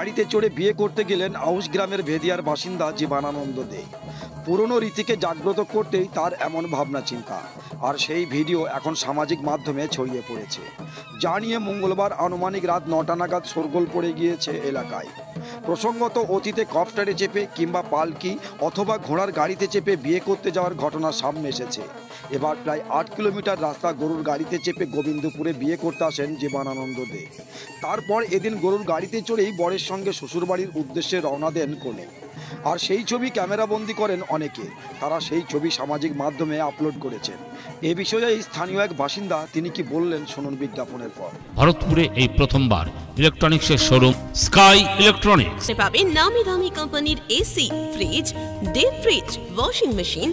গাড়িতে চড়ে বিয়ে করতে গেলেন আউশ গ্রামের ভেদিয়ার বাসিন্দা জীবনানন্দ দে। পুরনো রীতিকে জাগ্রত করতেই তার এমন ভাবনা চিন্তা, আর সেই ভিডিও এখন সামাজিক মাধ্যমে ছড়িয়ে পড়েছে, যা নিয়ে মঙ্গলবার আনুমানিক রাত 9টা নাগাদ শোরগোল পড়ে গিয়েছে এলাকায়। প্রসঙ্গত, অতীতে কপ্টারে চেপে কিংবা পালকি অথবা ঘোড়ার গাড়িতে চেপে বিয়ে করতে যাওয়ার ঘটনা সামনে এসেছে। এবার প্রায় 8 কিলোমিটার রাস্তা গরুর গাড়িতে চেপে গোবিন্দপুরে বিয়ে করতে আসেন জীবনানন্দ দে। তারপর এদিন গরুর গাড়িতে চড়েই বরের সঙ্গে শ্বশুরবাড়ির উদ্দেশ্যে রওনা দেন কোণে। আর সেই ছবি ক্যামেরাবন্দি করেন অনেকে। তারা সেই ছবি সামাজিক মাধ্যমে আপলোড করেছেন। এ বিষয়ে স্থানীয় এক বাসিন্দা তিনি কি বললেন শুনুন বিজ্ঞাপনের পর। ভারতপুরে এই প্রথমবার ইলেকট্রনিক্সের শোরুম স্কাই ইলেকট্রনিক্স পাবেন নামি দামি কোম্পানির AC, fridge, deep fridge, washing machine,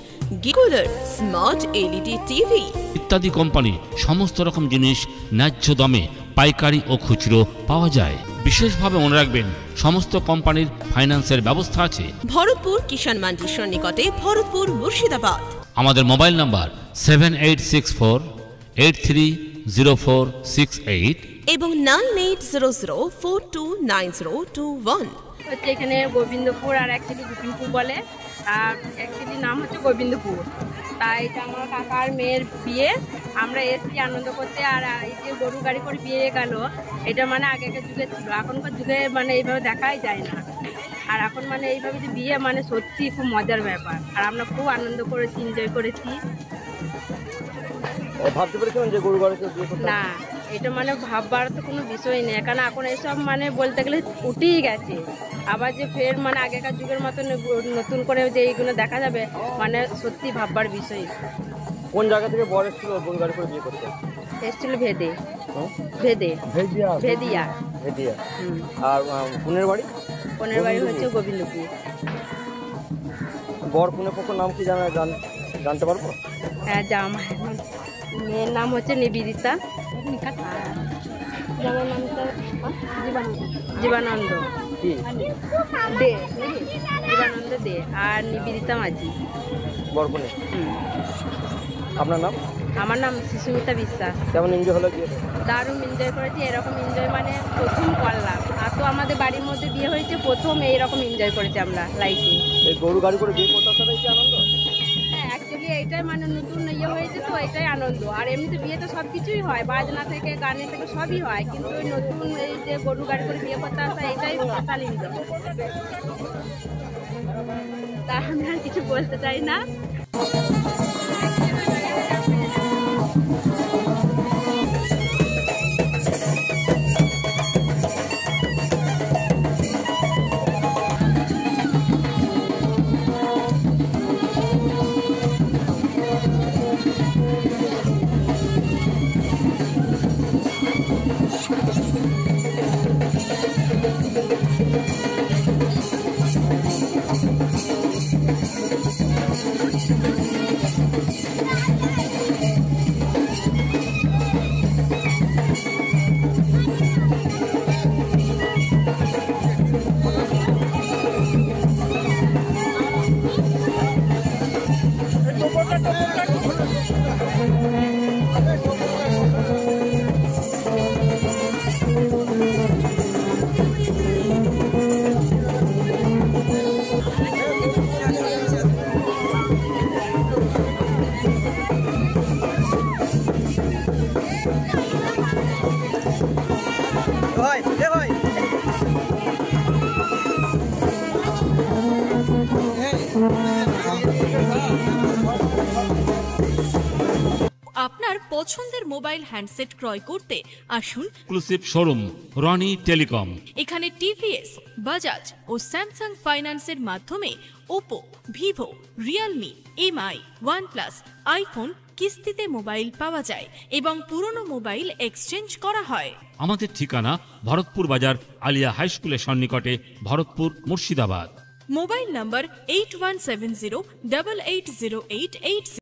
cooler, smart LED TV ইত্যাদি কোম্পানি সমস্ত রকম জিনিস ন্যায্য দামে পাইকারি ও খুচরো পাওয়া যায়। বিশেষভাবে মনে রাখবেন, সমস্ত কোম্পানির ফাইন্যান্সের ব্যবস্থা আছে। ভরতপুর কিষাণ মান্ডির সন্নিকটে, ভরতপুর, মুর্শিদাবাদ। আমাদের মোবাইল নাম্বার 7864830468 এবং 9800429021। হচ্ছে এখানে গোবিন্দপুর, আর অ্যাকচুয়ালি গোবিন্দপুর বলে, আর অ্যাকচুয়ালি নাম হচ্ছে গোবিন্দপুর। তাই এটা আমার কাকার মেয়ের বিয়ে, আমরা এসছি আনন্দ করতে। আর এই যে গরু গাড়ি করে বিয়ে গেল, এটা মানে আগেকার যুগে ছিল, এখনকার যুগে মানে এইভাবে দেখাই যায় না। আর এখন মানে এইভাবে যে বিয়ে মানে সত্যি খুব মজার ব্যাপার, আর আমরা খুব আনন্দ করেছি, এনজয় করেছি। ভাবতে পেরেছিলেন যে গরু গাড়িতে বিয়ে করতে? না, এটা মানে ভাববার তো কোনো বিষয় নেই, কারণ এখন এসব মানে বলতে গেলে উঠেই গেছে। আবার যে ফের মানে আগেকার যুগের মতন নতুন করে যে এইগুলো দেখা যাবে, মানে সত্যি ভাববার বিষয়। কোন জায়গা থেকে বর এসেছিল গরু গাড়ি করে বিয়ে করতে? এসেছিল ভেদে, ভেদে, ভেদিয়া, ভেদিয়া। আর বোনের বাড়ি? বোনের বাড়ি হচ্ছে গোবিন্দপুর। বর কনের পক্ষ নাম কি জানতে পারবো? হ্যাঁ, মেয়ের নাম হচ্ছে নিবেদিতা, জীবনানন্দ দে, জীবনানন্দ দে, আর নিবেদিতা মাঝি বর কনে। আপনার নাম? আমার নাম সুস্মিতা বিশ্বাস। কেমন এনজয় হলো বিয়ে? দারুণ এনজয় করেছি। এরকম এনজয় মানে প্রথম করলাম, আর তো আমাদের বাড়ির মধ্যে বিয়ে হয়েছে প্রথম, এইরকম এনজয় করেছি আমরা লাইফে। এই গরু গাড়ি করে বিয়ে করতে আসাটাই কি আনন্দ? হ্যাঁ, অ্যাকচুয়ালি এইটাই মানে নতুন ইয়ে হয়েছে, তো এটাই আনন্দ। আর এমনিতে বিয়েতে সব কিছুই হয়, বাজনা থেকে গানে থেকে সবই হয়, কিন্তু ওই নতুন এই যে গরু গাড়ি করে বিয়ে করতে আসা, এটাই স্পেশাল এনজয়। তা আমি আর কিছু বলতে চাই না। আপনার পছন্দের মোবাইল হ্যান্ডসেট ক্রয় করতে আসুন এক্সক্লুসিভ শোরুম রনি টেলিকম। এখানে টিভিএস, বাজাজ ও স্যামসাং ফাইন্যান্সের মাধ্যমে Oppo, Vivo, Realme, MI, OnePlus, iPhone কিস্তিতে মোবাইল পাওয়া যায় এবং পুরনো মোবাইল এক্সচেঞ্জ করা হয়। আমাদের ঠিকানা ভরতপুর বাজার আলিয়া হাই স্কুলের সন্নিকটে, ভরতপুর, মুর্শিদাবাদ। মোবাইল নম্বর 8170880886।